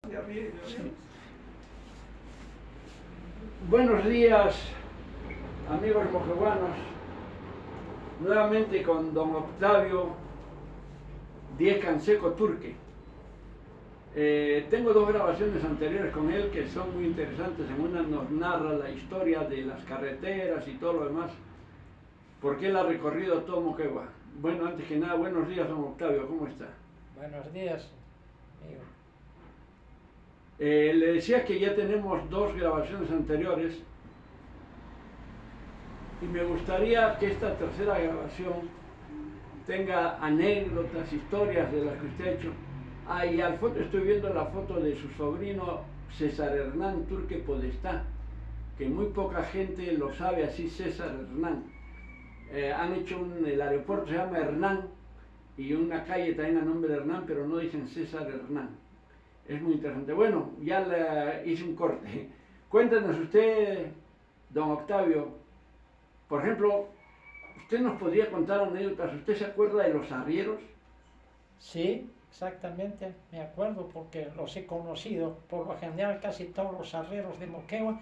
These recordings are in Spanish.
Sí. Buenos días, amigos mojeguanos. Nuevamente con don Octavio Diez Canseco Turque. Tengo dos grabaciones anteriores con él que son muy interesantes. En una nos narra la historia de las carreteras y todo lo demás, porque él ha recorrido todo Moquegua. Bueno, antes que nada, buenos días, don Octavio, ¿cómo está? Buenos días, amigo. Le decía que ya tenemos dos grabaciones anteriores y me gustaría que esta tercera grabación tenga anécdotas, historias de las que usted ha hecho. Y al foto estoy viendo la foto de su sobrino César Hernán Turque Podestá, que muy poca gente lo sabe así, César Hernán. Han hecho el aeropuerto se llama Hernán y una calle también a nombre de Hernán, pero no dicen César Hernán. Es muy interesante. Bueno, ya le hice un corte. Cuéntanos usted, don Octavio, por ejemplo, ¿usted nos podría contar anécdotas? ¿Usted se acuerda de los arrieros? Sí, exactamente, me acuerdo porque los he conocido. Por lo general, casi todos los arrieros de Moquegua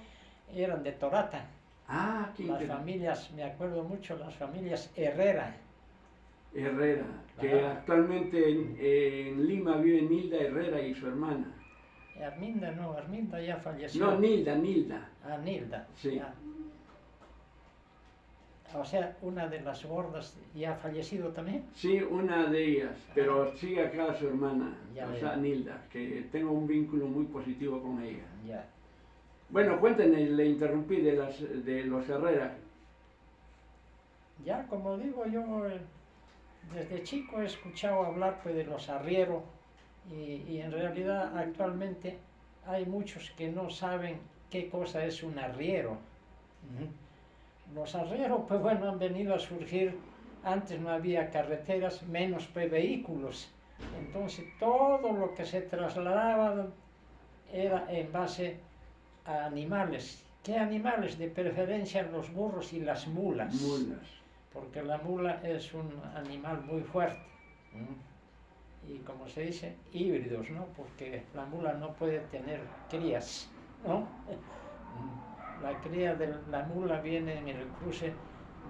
eran de Torata. Ah, qué Las interesante. familias, me acuerdo mucho, las familias Herrera. Herrera, que Claro. actualmente en Lima vive Nilda Herrera y su hermana. Arminda ya falleció. No, Nilda. Ah, Nilda. Sí. Ya. O sea, una de las gordas ya ha fallecido también. Sí, una de ellas, pero sigue acá su hermana, Ya o veo. sea, Nilda, que tengo un vínculo muy positivo con ella. Ya. Bueno, cuéntenme, le interrumpí de los Herrera. Ya, como digo, yo desde chico he escuchado hablar pues, de los arrieros y en realidad actualmente hay muchos que no saben qué cosa es un arriero. Ujú. Los arrieros, pues bueno, han venido a surgir, antes no había carreteras, menos pues, vehículos. Entonces todo lo que se trasladaba era en base a animales. ¿Qué animales? De preferencia los burros y las mulas. Mulas. Porque la mula es un animal muy fuerte. Y como se dice, híbridos, ¿no? Porque la mula no puede tener crías, ¿no? La cría de la mula viene en el cruce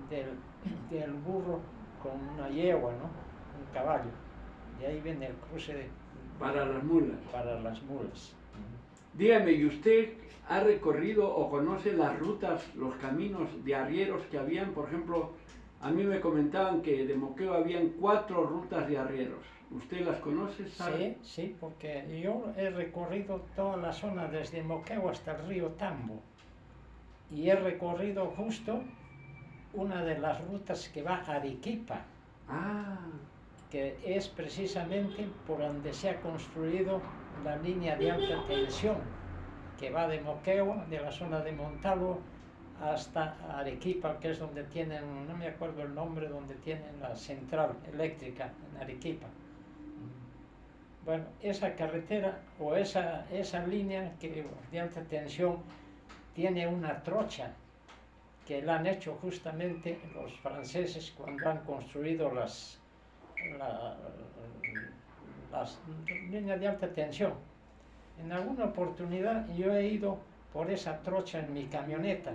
del burro con una yegua, ¿no? Un caballo. De ahí viene el cruce Para las mulas. para las mulas. Dígame, ¿y usted ha recorrido o conoce las rutas, los caminos de arrieros que habían? Por ejemplo, a mí me comentaban que de Moquegua habían 4 rutas de arrieros. ¿Usted las conoce, sabe? Sí, sí, porque yo he recorrido toda la zona desde Moquegua hasta el río Tambo y he recorrido justo una de las rutas que va a Arequipa, Ah, que es precisamente por donde se ha construido la línea de alta tensión que va de Moquegua, de la zona de Montalvo, hasta Arequipa, que es donde tienen, no me acuerdo el nombre, donde tienen la central eléctrica en Arequipa. Bueno, esa carretera o esa línea de alta tensión tiene una trocha que la han hecho justamente los franceses cuando han construido las líneas de alta tensión. En alguna oportunidad yo he ido por esa trocha en mi camioneta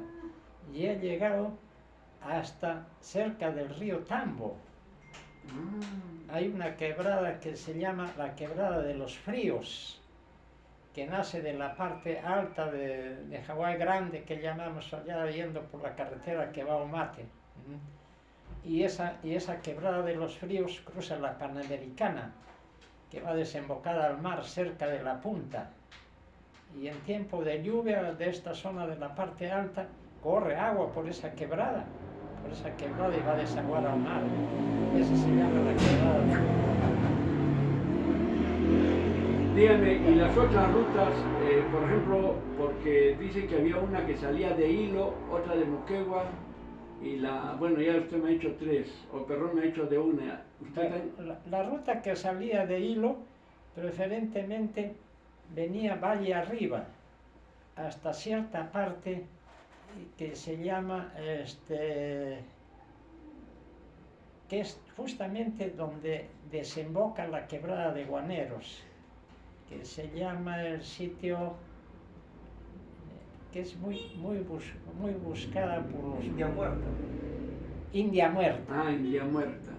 y he llegado hasta cerca del río Tambo. Hay una quebrada que se llama la Quebrada de los Fríos, que nace de la parte alta de Hawái Grande, que llamamos allá yendo por la carretera que va a Omate. Y esa Quebrada de los Fríos cruza la Panamericana, que va desembocada al mar cerca de la punta. Y en tiempo de lluvia de esta zona de la parte alta corre agua por esa quebrada y va a desaguar al mar. Esa se llama la quebrada. dígame, ¿y las otras rutas, por ejemplo, porque dice que había una que salía de Hilo, otra de Moquegua, y bueno, ya usted me ha dicho 3, o perdón, me ha dicho de una. La ruta que salía de Hilo, preferentemente venía valle arriba, hasta cierta parte que se llama, que es justamente donde desemboca la quebrada de Guaneros, que se llama el sitio, que es muy buscada por los... India Muerta. India Muerta. Ah, India Muerta.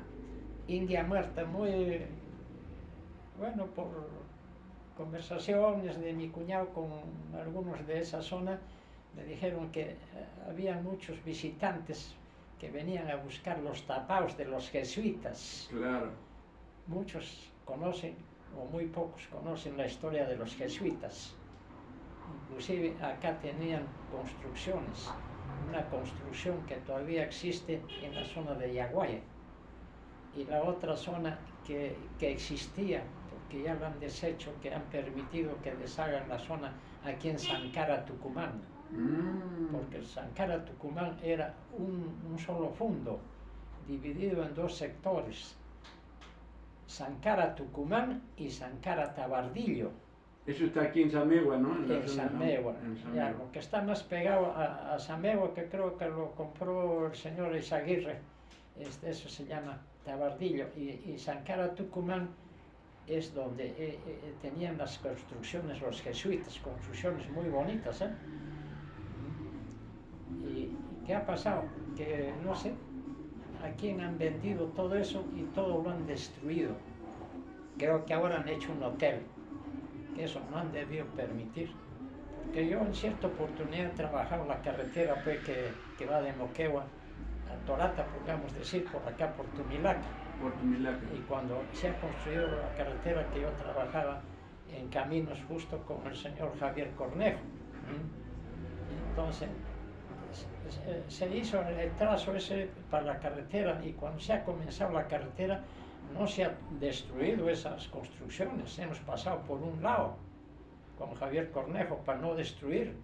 India Muerta, muy... Bueno, por conversaciones de mi cuñado con algunos de esa zona, me dijeron que había muchos visitantes que venían a buscar los tapaos de los jesuitas. Claro. Muchos conocen, o muy pocos conocen la historia de los jesuitas. Inclusive acá tenían construcciones, una construcción que todavía existe en la zona de Yaguaya, y la otra zona que existía, porque ya lo han deshecho, que han permitido que deshagan la zona aquí en Sankara, Tucumán, porque el Sankara, Tucumán era un solo fundo, dividido en dos sectores, Sankara, Tucumán y Sankara, Tabardillo. Eso está aquí en Samegua, ¿no? En Samegua, ya, lo que está más pegado a Samegua, que creo que lo compró el señor Izaguirre, eso se llama Tabardillo, y Sankara, Tucumán es donde tenían las construcciones los jesuitas, construcciones muy bonitas, ¿eh? ¿Y qué ha pasado? Que no sé a quién han vendido todo eso y todo lo han destruido. Creo que ahora han hecho un hotel, que eso no han debido permitir. Porque yo en cierta oportunidad he trabajado en la carretera pues, que va de Moquegua a Torata, podríamos decir, por acá, por Tumilaca. Por Tumilaca. Y cuando se ha construido la carretera que yo trabajaba en caminos justo con el señor Javier Cornejo. Entonces se hizo el trazo ese para la carretera, y cuando se ha comenzado la carretera no se ha destruido esas construcciones, hemos pasado por un lado con Javier Cornejo para no destruir.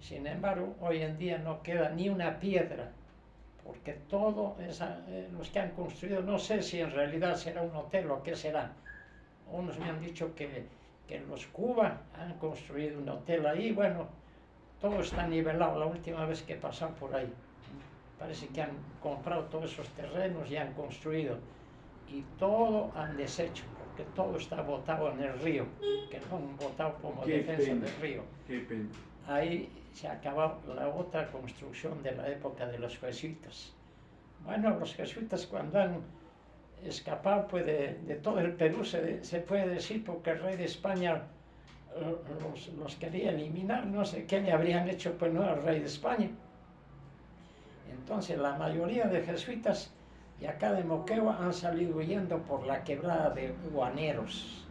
Sin embargo, hoy en día no queda ni una piedra, porque todo los que han construido, no sé si en realidad será un hotel o qué será. Unos me han dicho que los Cuba han construido un hotel ahí. Bueno, todo está nivelado. La última vez que he pasado por ahí, parece que han comprado todos esos terrenos y han construido, y todo han deshecho, porque todo está botado en el río, que lo han botado como defensa del río. Qué pena. Ahí se ha acabado la otra construcción de la época de los jesuitas. Bueno, los jesuitas cuando han escapado pues, de todo el Perú, se puede decir, porque el rey de España los quería eliminar, no sé qué le habrían hecho pues no al rey de España. Entonces la mayoría de jesuitas de acá de Moquegua han salido huyendo por la quebrada de Guaneros,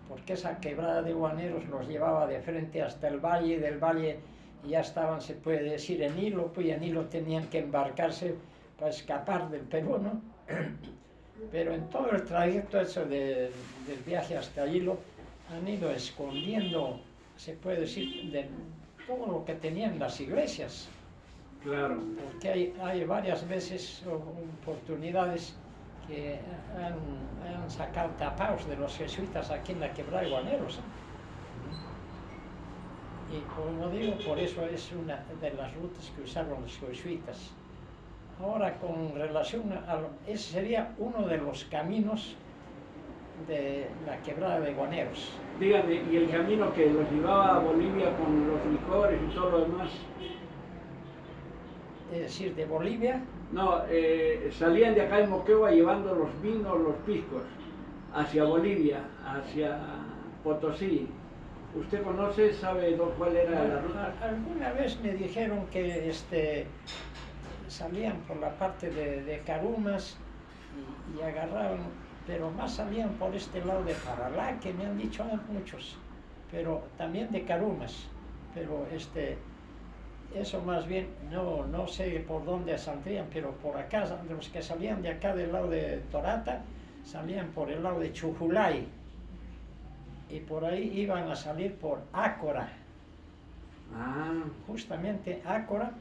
porque esa quebrada de Guaneros los llevaba de frente hasta el valle, y del valle ya estaban, se puede decir, en Hilo, pues en Hilo tenían que embarcarse para escapar del Perú, ¿no? Pero en todo el trayecto eso del viaje hasta Hilo han ido escondiendo, se puede decir, de todo lo que tenían las iglesias. Claro. Porque hay varias veces oportunidades que han sacado tapaos de los jesuitas aquí en la quebrada de Guaneros. Y como digo, por eso es una de las rutas que usaron los jesuitas. Ahora, con relación ese sería uno de los caminos de la quebrada de Guaneros. Dígame, ¿y el camino que los llevaba a Bolivia con los licores y todo lo demás? Es decir, de Bolivia. No, salían de acá en Moquegua llevando los vinos, los piscos, hacia Bolivia, hacia Potosí. ¿Usted conoce, sabe cuál era la ruta? Alguna vez me dijeron que salían por la parte de Carumas y agarraban, pero más salían por este lado de Paralá, que me han dicho muchos, pero también de Carumas, pero eso más bien, no sé por dónde saldrían, pero por acá, los que salían de acá del lado de Torata, salían por el lado de Chujulay, y por ahí iban a salir por Ácora. Justamente Ácora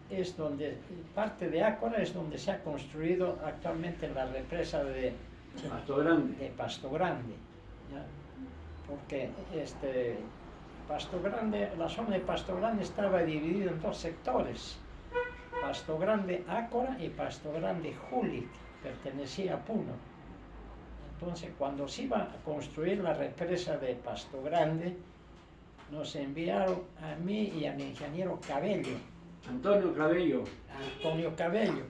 es donde, parte de Ácora es donde se ha construido actualmente la represa de Pasto Grande, ¿ya? Porque Pasto Grande, la zona de Pasto Grande estaba dividida en dos sectores, Pasto Grande Ácora y Pasto Grande Juli, pertenecía a Puno. Entonces, cuando se iba a construir la represa de Pasto Grande, nos enviaron a mí y al ingeniero Cabello, Antonio Cabello. Antonio Cabello.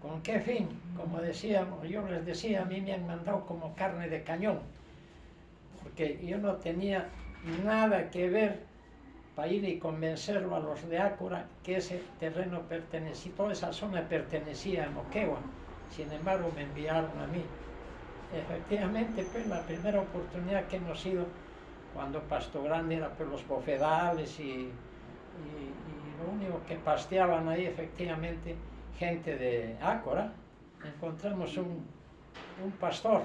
¿Con qué fin? Como decíamos, yo les decía, a mí me han mandado como carne de cañón, porque yo no tenía nada que ver para ir y convencerlo a los de Ácora que ese terreno pertenecía, toda esa zona pertenecía a Moquegua. Sin embargo, me enviaron a mí. Efectivamente, pues la primera oportunidad que hemos ido, cuando Pasto Grande era por los bofedales y lo único que pasteaban ahí, efectivamente, gente de Ácora, encontramos un pastor.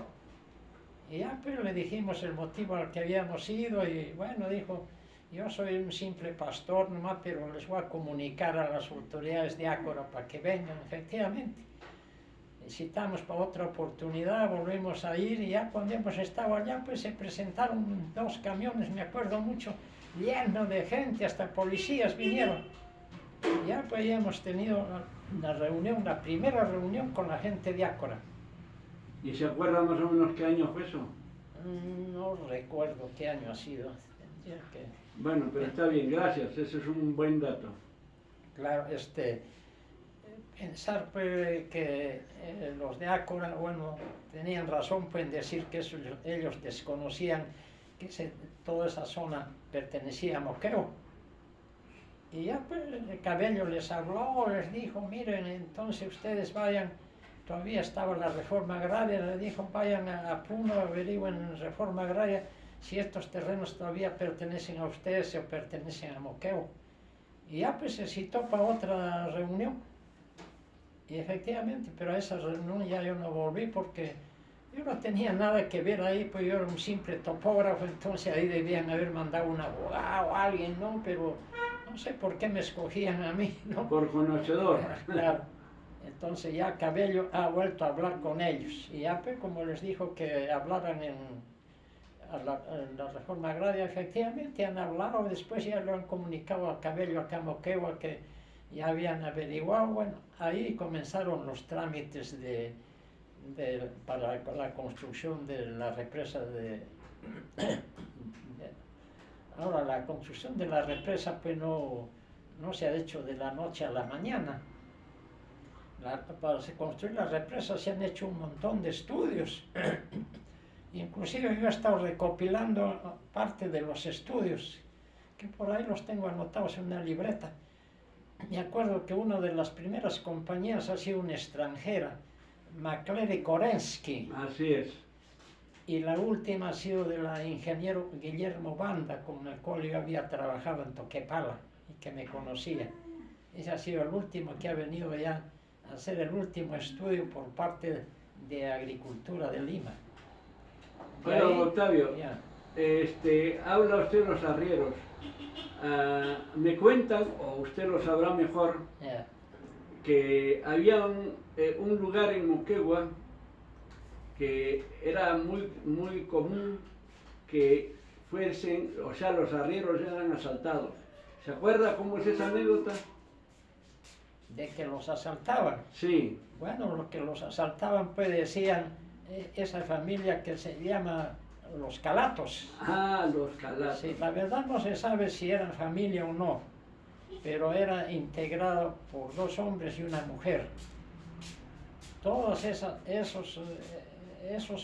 Y ya pues le dijimos el motivo al que habíamos ido y bueno, dijo, yo soy un simple pastor nomás, pero les voy a comunicar a las autoridades de Ácora para que vengan. Efectivamente, visitamos para otra oportunidad, volvimos a ir y ya cuando hemos estado allá pues se presentaron 2 camiones, me acuerdo mucho, llenos de gente, hasta policías vinieron. Ya pues ya hemos tenido la reunión, la primera reunión con la gente de Ácora. ¿Y se acuerda más o menos qué año fue eso? No recuerdo qué año ha sido. Tendría que... Bueno, pero está bien, gracias, ese es un buen dato. Claro, pensar pues, que los de Ácora, bueno, tenían razón pues, en decir que ellos desconocían que toda esa zona pertenecía a Moquegua. Y ya pues el Cabello les habló, les dijo, miren, entonces ustedes vayan, todavía estaba la reforma agraria, les dijo, vayan a Puno, averigüen reforma agraria si estos terrenos todavía pertenecen a ustedes o pertenecen a Moquegua. Y ya pues se citó para otra reunión. Y efectivamente, pero a esa reunión ya yo no volví porque yo no tenía nada que ver ahí, pues yo era un simple topógrafo, entonces ahí debían haber mandado un abogado o alguien, ¿no? Pero no sé por qué me escogían a mí, ¿no? Por conocedor. Claro. Entonces ya Cabello ha vuelto a hablar con ellos y ya pues como les dijo que hablaran en la reforma agraria, efectivamente han hablado, después ya lo han comunicado a Cabello acá en Moquegua que ya habían averiguado, bueno, ahí comenzaron los trámites para la construcción de la represa Ahora, la construcción de la represa pues no se ha hecho de la noche a la mañana. Para construir la represa se han hecho un montón de estudios. Inclusive yo he estado recopilando parte de los estudios, que por ahí los tengo anotados en una libreta. Me acuerdo que una de las primeras compañías ha sido una extranjera, McClary Korensky. Así es. Y la última ha sido de la ingeniero Guillermo Banda, con el cual yo había trabajado en Toquepala y que me conocía. Ese ha sido el último que ha venido ya a hacer el último estudio por parte de Agricultura de Lima. Bueno, Octavio, ya. habla usted de los arrieros. Me cuentan, o usted lo sabrá mejor, Ya. que había un lugar en Moquegua que era muy común que fuesen, o sea, los arrieros eran asaltados. ¿Se acuerda cómo es esa anécdota? De que los asaltaban. Sí. Bueno, los que los asaltaban pues decían esa familia que se llama los Calatos. Ah, los Calatos. Sí, la verdad no se sabe si eran familia o no, pero era integrado por 2 hombres y una mujer. Todos esos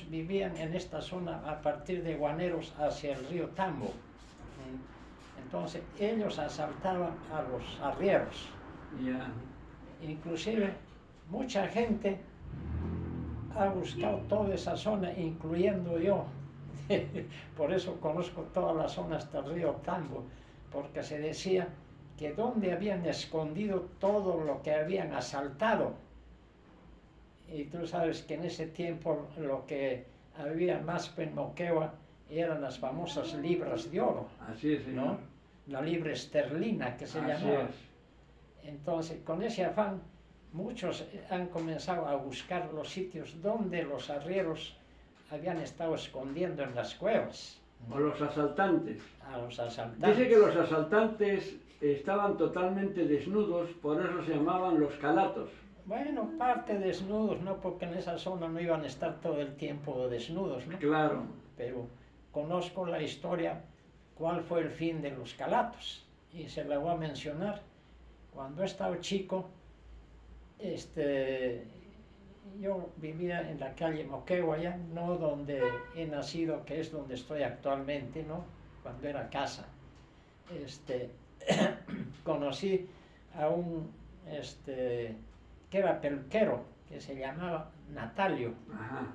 vivían en esta zona a partir de Guaneros hacia el río Tambo. Entonces ellos asaltaban a los arrieros. Ya. Inclusive mucha gente ha buscado toda esa zona, incluyendo yo. Por eso conozco toda la zona hasta el río Tambo, porque se decía que donde habían escondido todo lo que habían asaltado. Y tú sabes que en ese tiempo lo que había más en Moquegua eran las famosas libras de oro. Así es, señor. ¿No? La libra esterlina que se Así llamaba. es. Entonces, con ese afán, muchos han comenzado a buscar los sitios donde los arrieros habían estado escondiendo en las cuevas. O los asaltantes. A los asaltantes. Dice que los asaltantes estaban totalmente desnudos, por eso se llamaban los Calatos. Bueno, parte desnudos, ¿no? Porque en esa zona no iban a estar todo el tiempo desnudos, ¿no? Claro. Pero conozco la historia, cuál fue el fin de los calatos, y se la voy a mencionar. Cuando he estado chico, yo vivía en la calle Moquegua, allá, no donde he nacido, que es donde estoy actualmente, ¿no? Cuando era casa. Conocí a un, que era peluquero, que se llamaba Natalio. Ajá.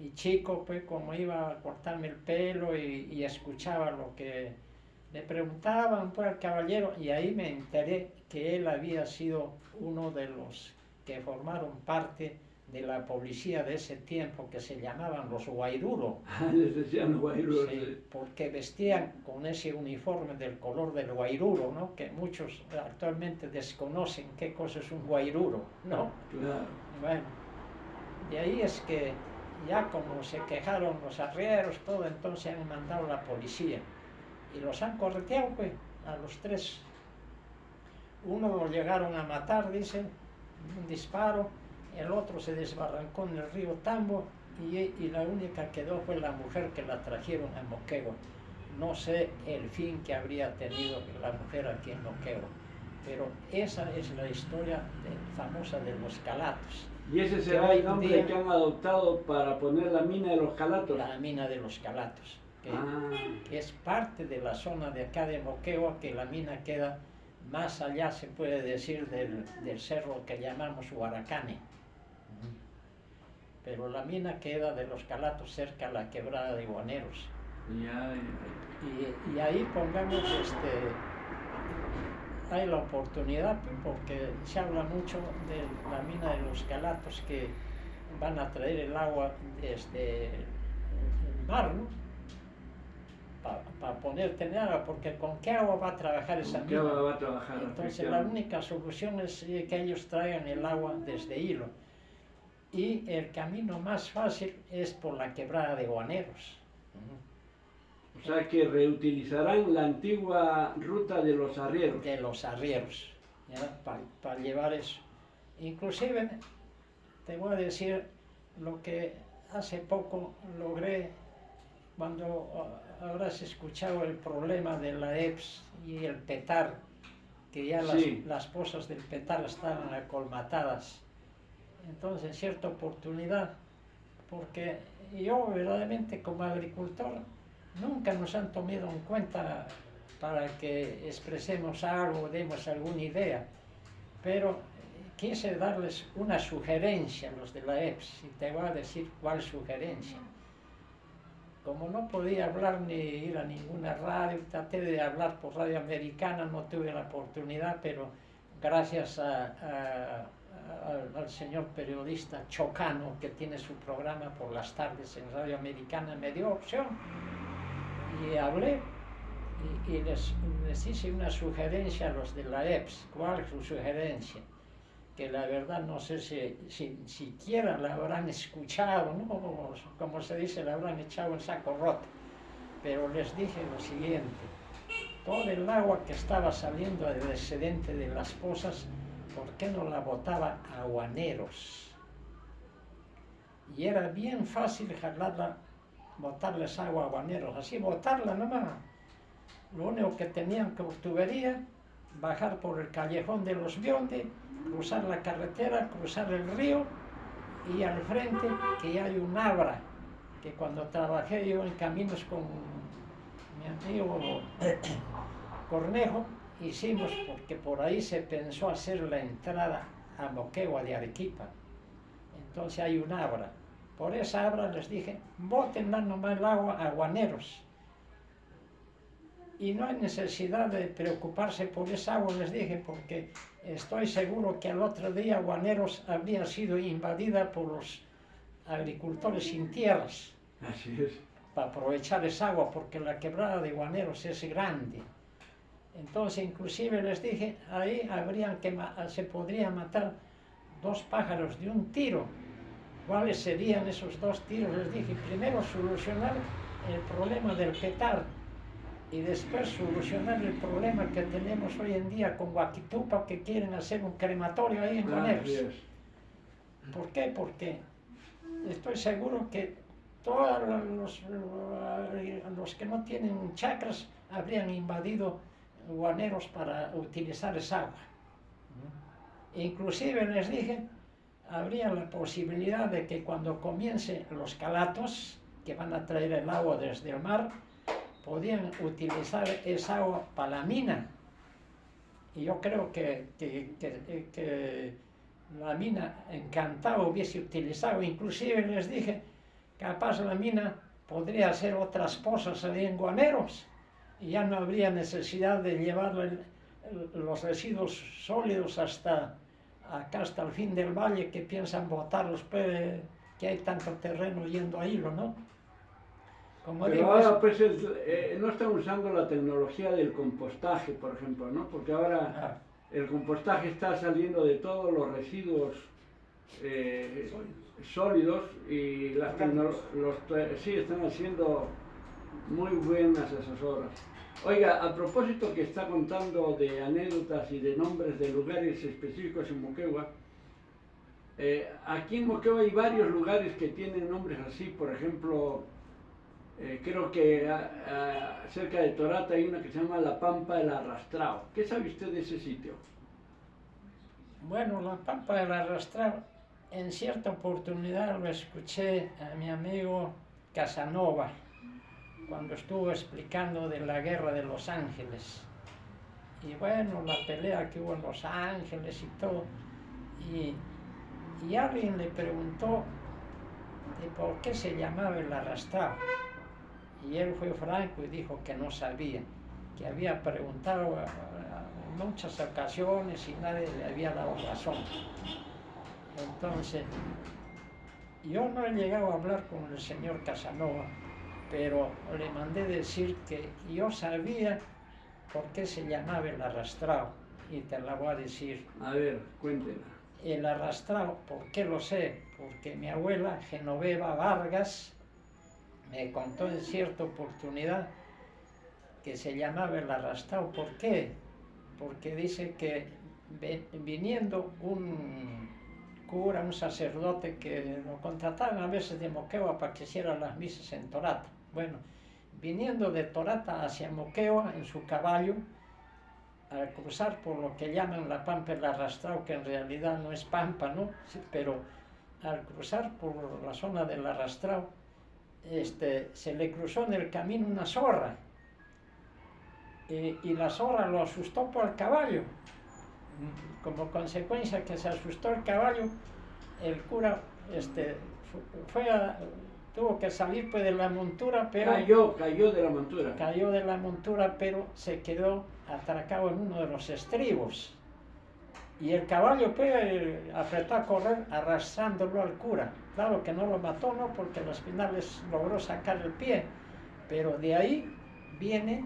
Y chico, pues como iba a cortarme el pelo y escuchaba lo que le preguntaban pues al caballero, y ahí me enteré que él había sido uno de los que formaron parte de la policía de ese tiempo, que se llamaban los guairuro. Les decían guairuro. Sí, porque vestían con ese uniforme del color del guairuro, ¿no? Que muchos actualmente desconocen qué cosa es un guairuro, ¿no? Claro. Bueno, de ahí es que ya como se quejaron los arrieros, todo, entonces han mandado la policía y los han correteado, pues, a los tres. Uno lo llegaron a matar, dicen, un disparo, el otro se desbarrancó en el río Tambo y la única que quedó fue la mujer, que la trajeron a Moquegua. No sé el fin que habría tenido la mujer aquí en Moquegua, pero esa es la historia famosa de los calatos. ¿Y ese será el nombre que han adoptado para poner la mina de los calatos? La mina de los calatos, que es parte de la zona de acá de Moquegua, que la mina queda más allá, se puede decir, del cerro que llamamos Huaracane. Pero la mina queda de los calatos cerca a la quebrada de Guaneros. Y ahí pongamos, hay la oportunidad, porque se habla mucho de la mina de los calatos, que van a traer el agua desde el mar, ¿no? Para poder tener agua, porque ¿con qué agua va a trabajar esa mina? ¿Con qué agua va a trabajar? Entonces la única solución es que ellos traigan el agua desde Hilo. Y el camino más fácil es por la quebrada de Guaneros. O sea que reutilizarán la antigua ruta de los arrieros. De los arrieros, para llevar eso. Inclusive, te voy a decir lo que hace poco logré, cuando habrás escuchado el problema de la EPS y el petar, que ya Sí. las pozas del petar estaban acolmatadas. Entonces, en cierta oportunidad, porque yo verdaderamente como agricultor, nunca nos han tomado en cuenta para que expresemos algo, demos alguna idea, pero quise darles una sugerencia a los de la EPS, y te voy a decir cuál sugerencia. Como no podía hablar ni ir a ninguna radio, traté de hablar por Radio Americana, no tuve la oportunidad, pero gracias al señor periodista Chocano, que tiene su programa por las tardes en Radio Americana, me dio opción y hablé y les hice una sugerencia a los de la EPS. ¿Cuál es su sugerencia? Que la verdad no sé si siquiera la habrán escuchado, ¿no? Como se dice, la habrán echado en saco roto. Pero les dije lo siguiente: todo el agua que estaba saliendo del excedente de las pozas, ¿por qué no la botaba a Guaneros? Y era bien fácil jalarla, botarles agua a Guaneros, así botarla nomás. Lo único que tenían que por tubería, bajar por el callejón de los Bionde, cruzar la carretera, cruzar el río, y al frente que hay un abra, que cuando trabajé yo en caminos con mi amigo Cornejo, hicimos, porque por ahí se pensó hacer la entrada a Moquegua de Arequipa. Entonces hay un abra. Por esa abra les dije, boten nomás el agua a Guaneros. Y no hay necesidad de preocuparse por esa agua, les dije, porque estoy seguro que al otro día Guaneros habría sido invadida por los agricultores sin tierras. Así es. Para aprovechar esa agua, porque la quebrada de Guaneros es grande. Entonces, inclusive les dije, ahí se podrían matar 2 pájaros de un tiro. ¿Cuáles serían esos 2 tiros? Les dije, primero solucionar el problema del petar, y después solucionar el problema que tenemos hoy en día con Huaquitupa, que quieren hacer un crematorio ahí en Guaneros. ¿Por qué? Porque estoy seguro que todos los que no tienen chacras habrían invadido guaneros para utilizar esa agua. Inclusive les dije, habría la posibilidad de que cuando comiencen los calatos, que van a traer el agua desde el mar, podían utilizar esa agua para la mina. Y yo creo que la mina encantado hubiese utilizado. Inclusive les dije, capaz la mina podría hacer otras cosas ahí en Guaneros y ya no habría necesidad de llevar los residuos sólidos hasta el fin del valle, que piensan botarlos, que hay tanto terreno yendo a hilo, ¿no? Como Pero digo, ahora pues no están usando la tecnología del compostaje, por ejemplo, ¿no? Porque ahora el compostaje está saliendo de todos los residuos sólidos y sí están haciendo muy buenas esas obras. Oiga, a propósito que está contando de anécdotas y de nombres de lugares específicos en Moquegua, aquí en Moquegua hay varios lugares que tienen nombres así. Por ejemplo, creo que cerca de Torata hay una que se llama La Pampa del Arrastrao. ¿Qué sabe usted de ese sitio? Bueno, La Pampa del Arrastrao, en cierta oportunidad lo escuché a mi amigo Casanova, cuando estuvo explicando de la guerra de Los Ángeles. Y bueno, la pelea que hubo en Los Ángeles y todo. Y alguien le preguntó de por qué se llamaba el Arrastrao. Y él fue franco y dijo que no sabía, que había preguntado en muchas ocasiones y nadie le había dado razón. Entonces, yo no he llegado a hablar con el señor Casanova, pero le mandé decir que yo sabía por qué se llamaba el Arrastrao, y te la voy a decir. A ver, cuéntela. El Arrastrao, ¿por qué lo sé? Porque mi abuela Genoveva Vargas me contó en cierta oportunidad que se llamaba el Arrastrao. ¿Por qué? Porque dice que viniendo un cura, un sacerdote que lo contrataban a veces de Moquegua para que hiciera las misas en Torata. Bueno, viniendo de Torata hacia Moquegua en su caballo, al cruzar por lo que llaman la Pampa del Arrastrao, que en realidad no es pampa, ¿no? Sí, pero al cruzar por la zona del Arrastrao, se le cruzó en el camino una zorra, y la zorra lo asustó por el caballo. Como consecuencia que se asustó el caballo, el cura tuvo que salir pues de la montura, pero cayó de la montura. Cayó de la montura, pero se quedó atracado en uno de los estribos. Y el caballo apretó a correr arrastrándolo al cura. Claro que no lo mató, ¿no? Porque al final logró sacar el pie. Pero de ahí viene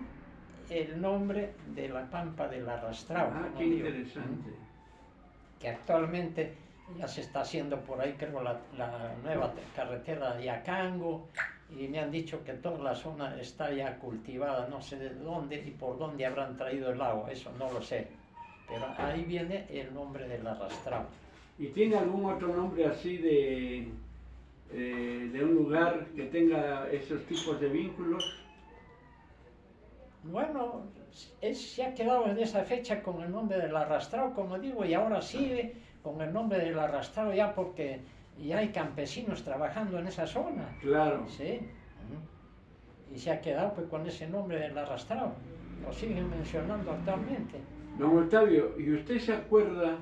el nombre de la Pampa del Arrastrao. Qué interesante. Que actualmente ya se está haciendo por ahí, creo, la nueva carretera de Yacango, y me han dicho que toda la zona está ya cultivada. No sé de dónde y por dónde habrán traído el agua, eso no lo sé. Pero ahí viene el nombre del Arrastrao. ¿Y tiene algún otro nombre así de un lugar que tenga esos tipos de vínculos? Bueno, se ha quedado en esa fecha con el nombre del Arrastrao, como digo, y ahora sigue con el nombre del Arrastrao ya porque ya hay campesinos trabajando en esa zona. Claro. Sí. Y se ha quedado pues con ese nombre del Arrastrao. Lo siguen mencionando actualmente. Don Octavio, ¿y usted se acuerda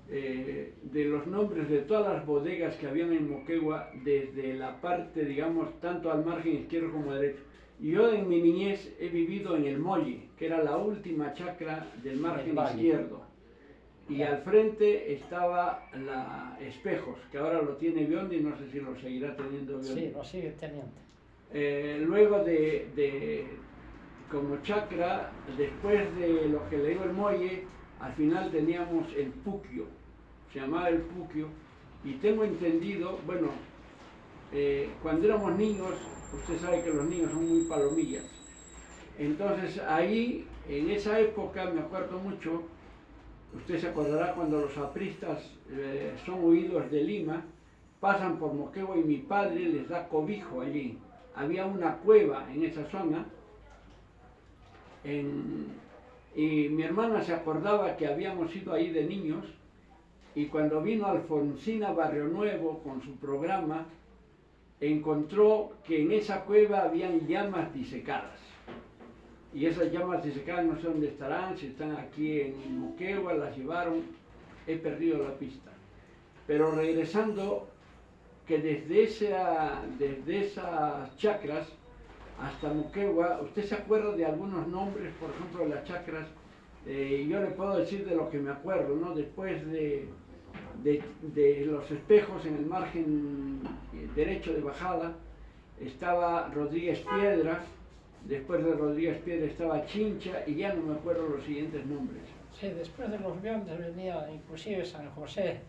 de los nombres de todas las bodegas que habían en Moquegua desde la parte, digamos, tanto al margen izquierdo como derecho? Yo en mi niñez he vivido en el Molle, que era la última chacra del margen izquierdo. Y al frente estaba la Espejos, que ahora lo tiene Biondi, no sé si lo seguirá teniendo Biondi. Sí, lo sigue teniendo. Luego como chacra, después de lo que le digo el Molle, al final teníamos el Puquio, se llamaba el Puquio, y tengo entendido, bueno, cuando éramos niños, usted sabe que los niños son muy palomillas, entonces ahí, en esa época, me acuerdo mucho, usted se acordará cuando los apristas son huidos de Lima, pasan por Moquegua y mi padre les da cobijo allí. Había una cueva en esa zona y mi hermana se acordaba que habíamos ido ahí de niños y cuando vino Alfonsina Barrio Nuevo con su programa, encontró que en esa cueva habían llamas disecadas. Y esas llamas disecadas no sé dónde estarán, si están aquí en Moquegua, las llevaron, he perdido la pista. Pero regresando, que desde esas chacras hasta Moquegua, ¿usted se acuerda de algunos nombres, por ejemplo, de las chacras? Yo le puedo decir de lo que me acuerdo, ¿no? Después de los espejos en el margen derecho de bajada, estaba Rodríguez Piedra, después de Rodríguez Piedra estaba Chincha y ya no me acuerdo los siguientes nombres. Sí, después de los Biondes venía inclusive San José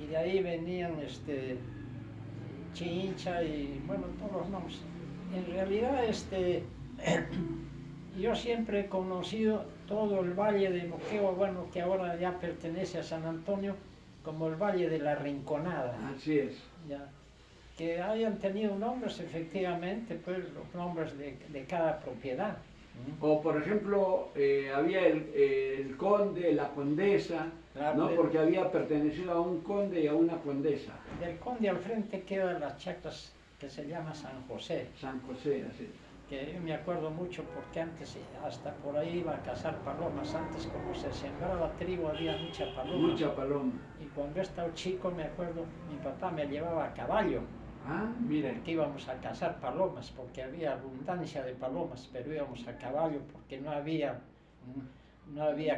y de ahí venían Chincha y bueno, todos los nombres. En realidad yo siempre he conocido todo el valle de Moquegua, bueno, que ahora ya pertenece a San Antonio, como el Valle de la Rinconada. Así es. Ya. Que hayan tenido nombres, efectivamente, pues los nombres de cada propiedad. O por ejemplo, había el conde, la condesa, Claro, ¿no? Porque había pertenecido a un conde y a una condesa. Del conde al frente quedan las chacras que se llama San José. San José, así. Que yo me acuerdo mucho porque antes hasta por ahí iba a cazar palomas. Antes como se sembraba trigo había mucha paloma. Mucha paloma. Y cuando estaba chico me acuerdo, mi papá me llevaba a caballo. Ah, mire. Que íbamos a cazar palomas porque había abundancia de palomas, pero íbamos a caballo porque no había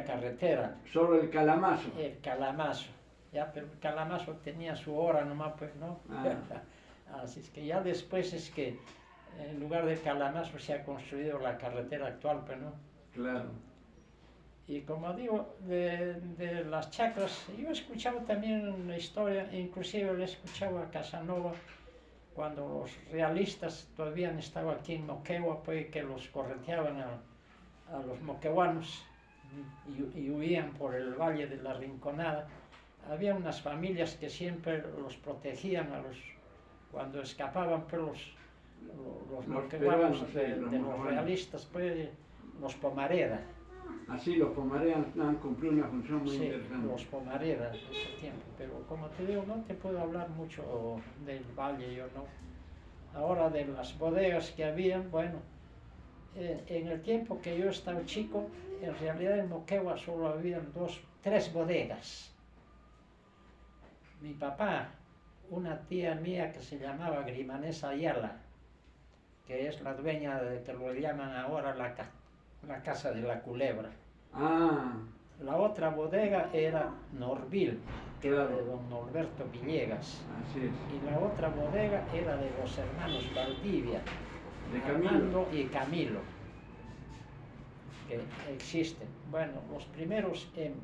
carretera. Solo el calamazo. El calamazo, ya, pero el calamazo tenía su hora nomás, pues no. Así es que ya después es que en lugar del calamazo se ha construido la carretera actual, pero no. Claro. Y como digo, de las chacras, yo he escuchado también una historia, inclusive le he escuchado a Casanova, cuando los realistas todavía han estado aquí en Moquegua, pues que los correteaban a los moqueguanos y huían por el Valle de la Rinconada. Había unas familias que siempre los protegían cuando escapaban, pues los moqueguanos de los realistas, pues los Pomareda. Así, los Pomareda han cumplido una función muy interesante. Los Pomareda en ese tiempo, pero como te digo, no te puedo hablar mucho del valle, yo no. Ahora de las bodegas que habían, bueno, en el tiempo que yo estaba chico, en realidad en Moquegua solo habían 3 bodegas. Mi papá, una tía mía que se llamaba Grimanesa Ayala, que es la dueña de que lo llaman ahora la Casa de la Culebra. Ah. La otra bodega era Norville, que era de don Norberto Villegas. Así es. Y la otra bodega era de los hermanos Valdivia, de Armando y Camilo, que existen. Bueno, los primeros en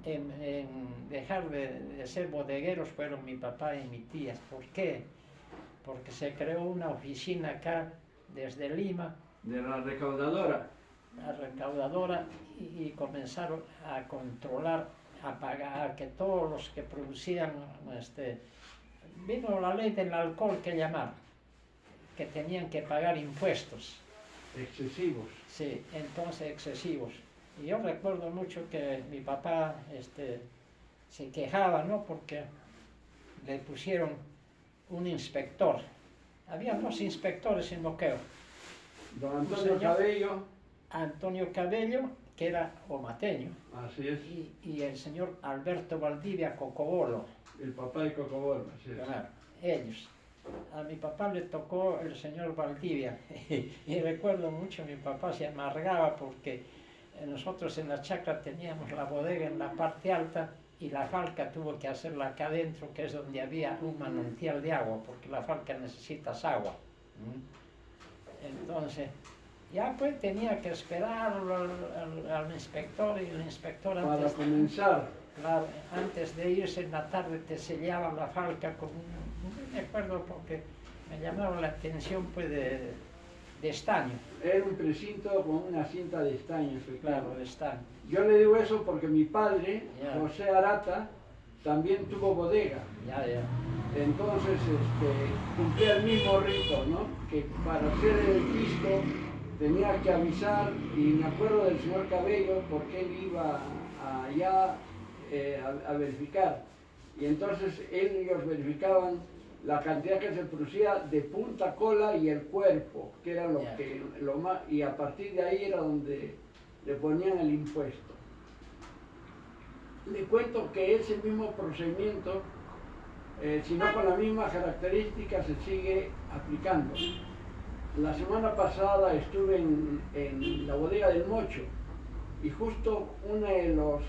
dejar de ser bodegueros fueron mi papá y mi tía. ¿Por qué? Porque se creó una oficina acá desde Lima. De la recaudadora. La recaudadora y comenzaron a controlar, a pagar, que todos los que producían, vino la ley del alcohol que llamar, que tenían que pagar impuestos. Excesivos. Sí, entonces excesivos. Y yo recuerdo mucho que mi papá se quejaba, ¿no? Porque le pusieron un inspector. Había 2 inspectores en Moquegua. Don Antonio Cabello. Antonio Cabello, que era omateño. Así es. Y el señor Alberto Valdivia Cocobolo. El papá de Cocobolo, así es. Claro, ellos. A mi papá le tocó el señor Valdivia. Y recuerdo mucho, mi papá se amargaba porque nosotros en la chacra teníamos la bodega en la parte alta y la falca tuvo que hacerla acá adentro, que es donde había un manantial de agua, porque la falca necesitas agua. Entonces, ya pues tenía que esperar al inspector y el inspector para comenzar. Claro, antes de irse en la tarde te sellaba la falca con no me acuerdo porque me llamaba la atención pues de de estaño. Era un precinto con una cinta de estaño, Claro, de estaño. Yo le digo eso porque mi padre, Ya. José Arata, también tuvo bodega. Ya, ya. Entonces cumplía el mismo rito, ¿no? Que para hacer el pisto tenía que avisar, y me acuerdo del señor Cabello porque él iba allá a verificar. Y entonces ellos verificaban la cantidad que se producía de punta, cola y el cuerpo, que era lo más, y a partir de ahí era donde le ponían el impuesto. Le cuento que ese mismo procedimiento, si no con la misma característica, se sigue aplicando. La semana pasada estuve en la bodega del Mocho, y justo uno de los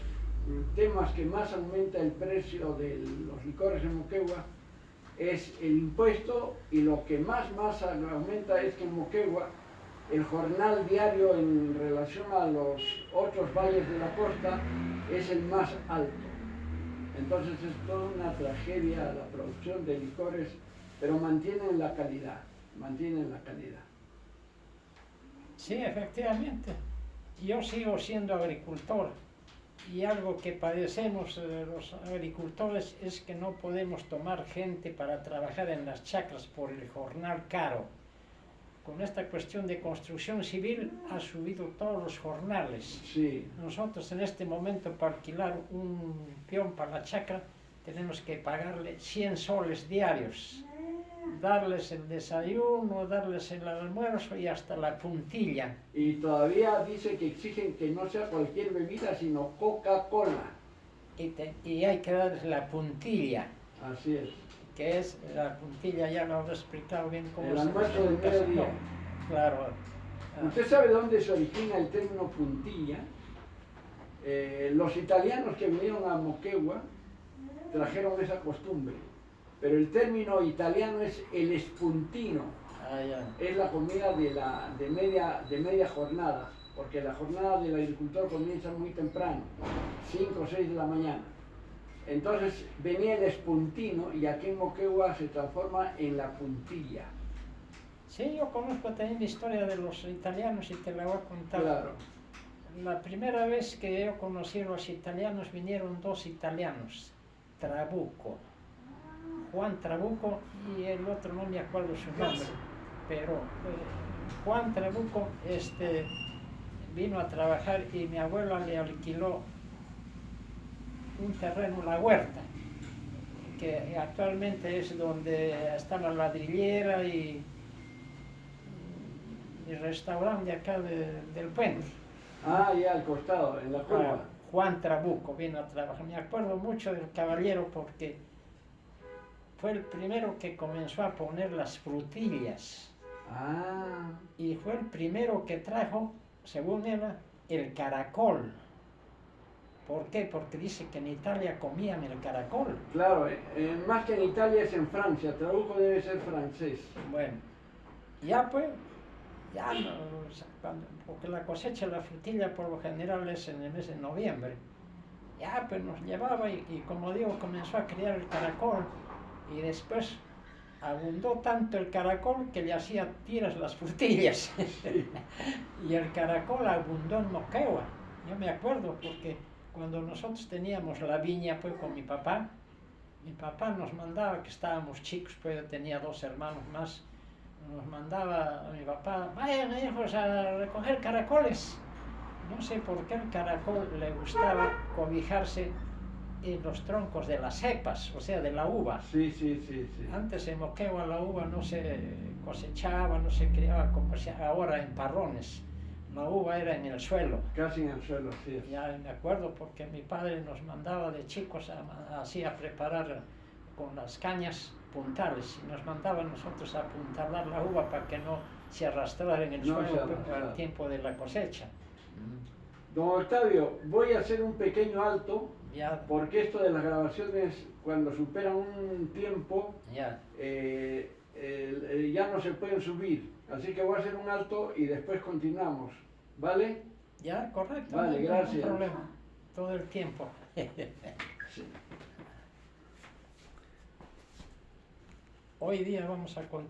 temas que más aumenta el precio de los licores en Moquegua es el impuesto, y lo que más aumenta es que en Moquegua el jornal diario en relación a los otros valles de la costa es el más alto. Entonces es toda una tragedia la producción de licores, pero mantienen la calidad, Sí, efectivamente. Yo sigo siendo agricultor, y algo que padecemos los agricultores es que no podemos tomar gente para trabajar en las chacras por el jornal caro. Con esta cuestión de construcción civil ha subido todos los jornales. Sí. Nosotros en este momento, para alquilar un peón para la chacra, tenemos que pagarle 100 soles diarios, darles el desayuno, darles el almuerzo y hasta la puntilla. Y todavía dice que exigen que no sea cualquier bebida, sino Coca-Cola. Y hay que darles la puntilla. Así es. Que es la puntilla, ya lo habré explicado bien cómo El se almuerzo del mediodía. No, claro. ¿Usted sabe dónde se origina el término puntilla? Los italianos que vinieron a Moquegua trajeron esa costumbre, pero el término italiano es el espuntino. Es la comida de media jornada, porque la jornada del agricultor comienza muy temprano, 5 o 6 de la mañana. Entonces venía el espuntino, y aquí en Moquegua se transforma en la puntilla. Sí, yo conozco también la historia de los italianos y te la voy a contar. Claro. La primera vez que yo conocí a los italianos vinieron dos italianos, Trabucco, Juan Trabucco, y el otro no me acuerdo su nombre, pero Juan Trabucco vino a trabajar, y mi abuela le alquiló un terreno, la huerta, que actualmente es donde está la ladrillera y el restaurante de acá del puente. Ah, ya al costado, en la curva. Juan Trabucco vino a trabajar. Me acuerdo mucho del caballero porque fue el primero que comenzó a poner las frutillas. Ah. Y fue el primero que trajo, según él, el caracol. ¿Por qué? Porque dice que en Italia comían el caracol. Claro, más que en Italia es en Francia. Trabucco debe ser francés. Bueno, ya pues, ya no, porque la cosecha de la frutilla por lo general es en el mes de noviembre. Ya pues nos llevaba, y como digo, comenzó a criar el caracol, y después abundó tanto el caracol que le hacía tiras las frutillas. Sí. Y el caracol abundó en Moquegua. Yo me acuerdo porque cuando nosotros teníamos la viña pues con mi papá nos mandaba, que estábamos chicos, pues yo tenía 2 hermanos más, nos mandaba a mi papá, vayan hijos a recoger caracoles. No sé por qué el caracol le gustaba cobijarse en los troncos de las cepas, o sea, de la uva. Sí, sí, sí, sí. Antes en Moquegua la uva no se cosechaba, no se criaba como ahora en parrones. La uva era en el suelo. Casi en el suelo, sí. Ya me acuerdo porque mi padre nos mandaba de chicos así a preparar con las cañas puntales, y nos mandaba a nosotros a apuntalar la uva para que no se arrastrara en el suelo al tiempo de la cosecha. Don Octavio, voy a hacer un pequeño alto, Ya. porque esto de las grabaciones, cuando superan un tiempo, Ya. Ya no se pueden subir. Así que voy a hacer un alto y después continuamos. ¿Vale? Ya, correcto. Vale, no, gracias. No hay problema. Todo el tiempo. Sí. Hoy día vamos a continuar.